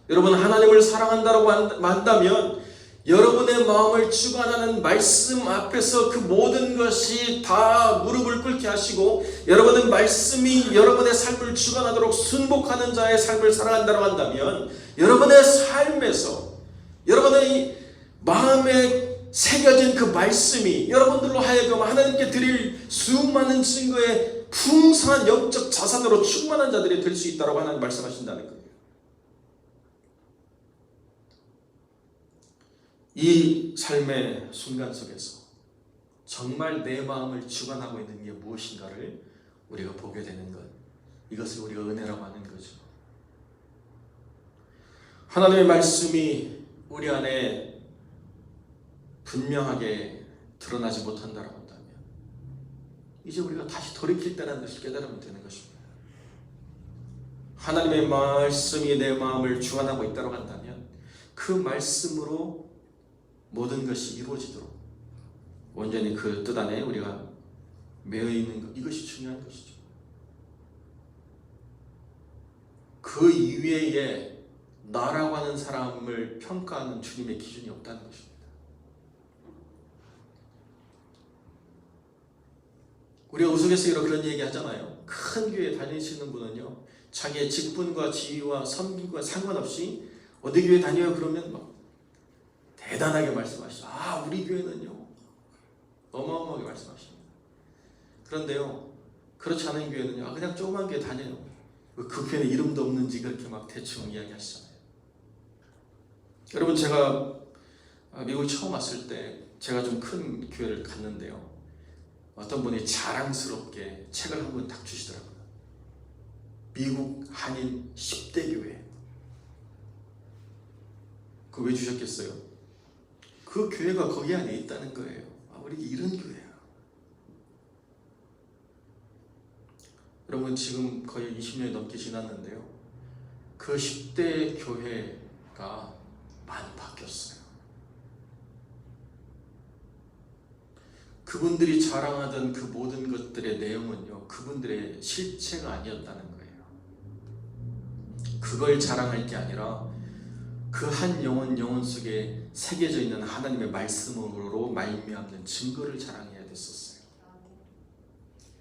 여러분, 하나님을 사랑한다고 한다면 여러분의 마음을 주관하는 말씀 앞에서 그 모든 것이 다 무릎을 꿇게 하시고 여러분의 말씀이 여러분의 삶을 주관하도록 순복하는 자의 삶을 살아간다고 한다면 여러분의 삶에서 여러분의 마음에 새겨진 그 말씀이 여러분들로 하여금 하나님께 드릴 수많은 증거의 풍성한 영적 자산으로 충만한 자들이 될 수 있다고 하나님 말씀하신다는 거예요. 이 삶의 순간 속에서 정말 내 마음을 주관하고 있는 게 무엇인가를 우리가 보게 되는 것, 이것을 우리가 은혜라고 하는 거죠. 하나님의 말씀이 우리 안에 분명하게 드러나지 못한다고 한다면 이제 우리가 다시 돌이킬 때라는 것을 깨달으면 되는 것입니다. 하나님의 말씀이 내 마음을 주관하고 있다고 한다면 그 말씀으로 모든 것이 이루어지도록 온전히 그 뜻 안에 우리가 매여 있는 것, 이것이 중요한 것이죠. 그 이외에 나라고 하는 사람을 평가하는 주님의 기준이 없다는 것입니다. 우리가 우스갯소리로 그런 얘기 하잖아요. 큰 교회 다니시는 분은요, 자기의 직분과 지위와 섬김과 상관없이 어디 교회 다녀요? 그러면 막 대단하게 말씀하시죠. 아, 우리 교회는요, 어마어마하게 말씀하십니다. 그런데요, 그렇지 않은 교회는요, 그냥 조그만 교회 다녀요. 그 교회는 이름도 없는지 그렇게 막 대충 이야기하시잖아요. 여러분, 제가 미국에 처음 왔을 때 제가 좀 큰 교회를 갔는데요, 어떤 분이 자랑스럽게 책을 한 권 딱 주시더라고요. 미국 한인 10대 교회. 그거 왜 주셨겠어요? 그 교회가 거기 안에 있다는 거예요. 아, 우리 이런 교회야. 여러분 지금 거의 20년이 넘게 지났는데요. 그 10대 교회가 많이 바뀌었어요. 그분들이 자랑하던 그 모든 것들의 내용은요, 그분들의 실체가 아니었다는 거예요. 그걸 자랑할 게 아니라 그 한 영혼 속에 새겨져 있는 하나님의 말씀으로 말미암는 증거를 자랑해야 됐었어요.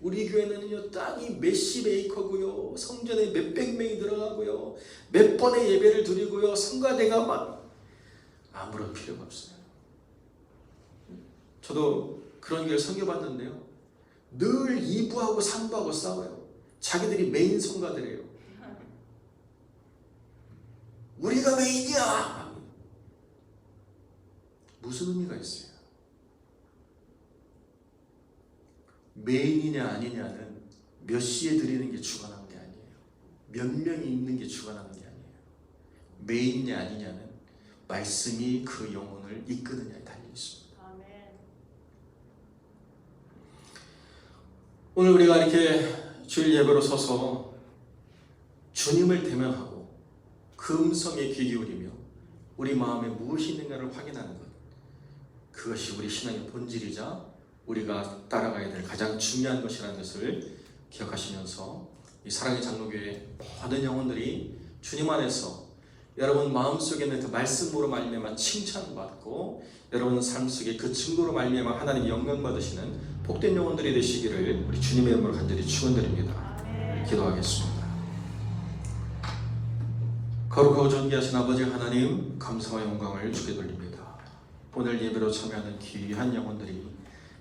우리 교회는요, 땅이 몇십 에이커고요, 성전에 몇백 명이 들어가고요, 몇 번의 예배를 드리고요, 성가대가 막 아무런 필요가 없어요. 저도 그런 교회를 섬겨봤는데요, 늘 2부하고 3부하고 싸워요. 자기들이 메인 성가대래요. 우리가 메인이야! 무슨 의미가 있어요? 메인이냐 아니냐는 몇 시에 드리는 게 주관하는 게 아니에요. 몇 명이 있는 게 주관하는 게 아니에요. 메인이냐 아니냐는 말씀이 그 영혼을 이끄느냐에 달려 있습니다. 오늘 우리가 이렇게 주일 예배로 서서 주님을 대면하고 그 음성에 귀 기울이며 우리 마음에 무엇이 있는가를 확인하는 것, 그것이 우리 신앙의 본질이자 우리가 따라가야 될 가장 중요한 것이라는 것을 기억하시면서 이 사랑의 장로교회 모든 영혼들이 주님 안에서 여러분 마음속에 있는 그 말씀으로 말미암아 칭찬받고 여러분 삶 속에 그 증거로 말미암아 하나님 영광 받으시는 복된 영혼들이 되시기를 우리 주님의 이름으로 간절히 축원드립니다. 기도하겠습니다. 거룩하고 존귀하신 아버지 하나님, 감사와 영광을 주께 돌립니다. 오늘 예배로 참여하는 귀한 영혼들이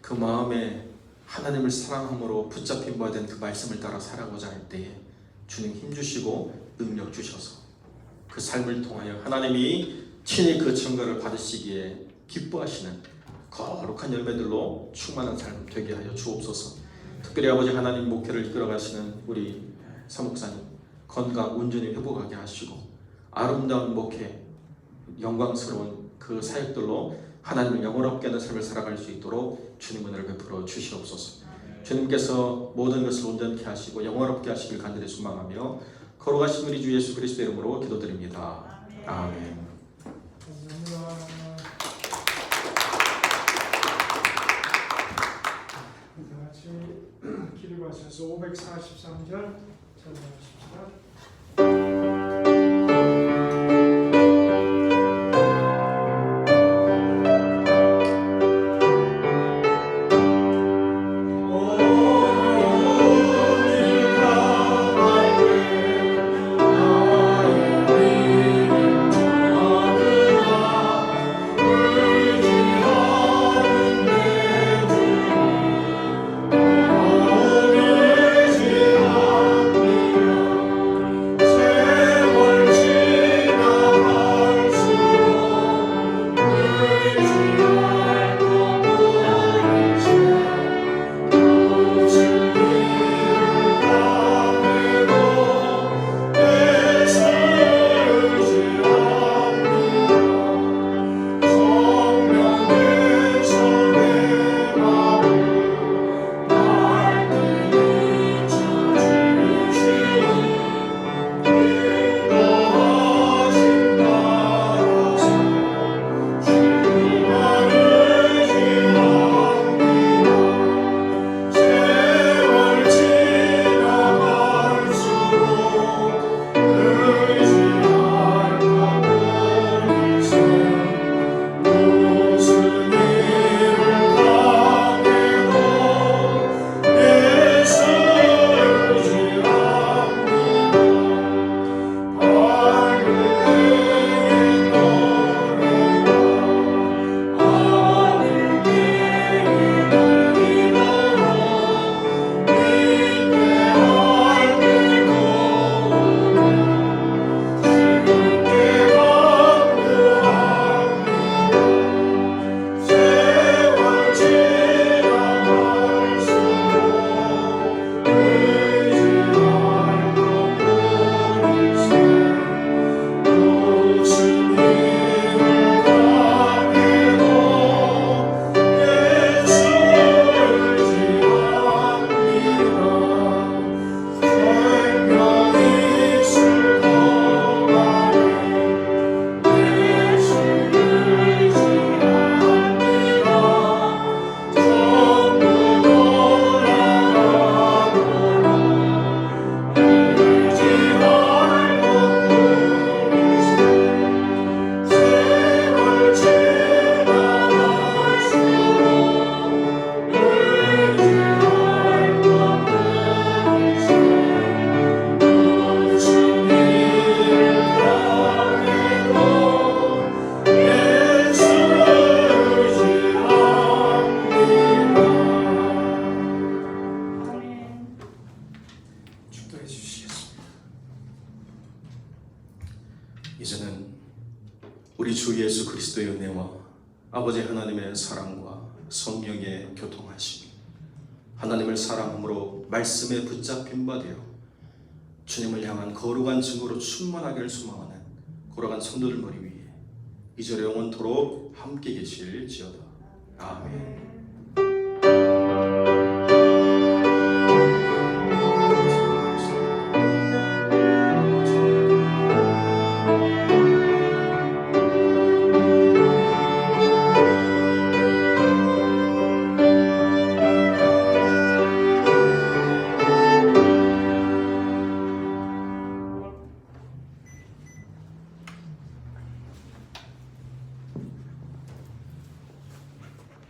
그 마음에 하나님을 사랑함으로 붙잡힌 바 된 그 말씀을 따라 살아가고자 할 때에 주님 힘주시고 능력 주셔서 그 삶을 통하여 하나님이 친히 그 증거를 받으시기에 기뻐하시는 거룩한 열매들로 충만한 삶 되게 하여 주옵소서. 특별히 아버지 하나님 목회를 이끌어가시는 우리 사목사님 건강 온전히 회복하게 하시고 아름다운 목회, 영광스러운 그 사역들로 하나님을 영원롭게 하는 삶을 살아갈 수 있도록 주님 은혜를 베풀어 주시옵소서. 주님께서 모든 것을 온전케 하시고 영원롭게 하시길 간절히 소망하며 거룩하신 우리 주 예수 그리스도 이름으로 기도드립니다. 아멘. 감사합니다. 다 같이 기도 하셔서 543절 찬양하십시다. 주 이제는 우리 주 예수 그리스도의 은혜와 아버지 하나님의 사랑과 성령의 교통하심이 하나님을 사랑함으로 말씀에 붙잡힌 바 되어 주님을 향한 거룩한 증거로 충만하기를 소망하는 거룩한 성도들 머리 위에 이제로 영원토록 함께 계실지어다. 아멘.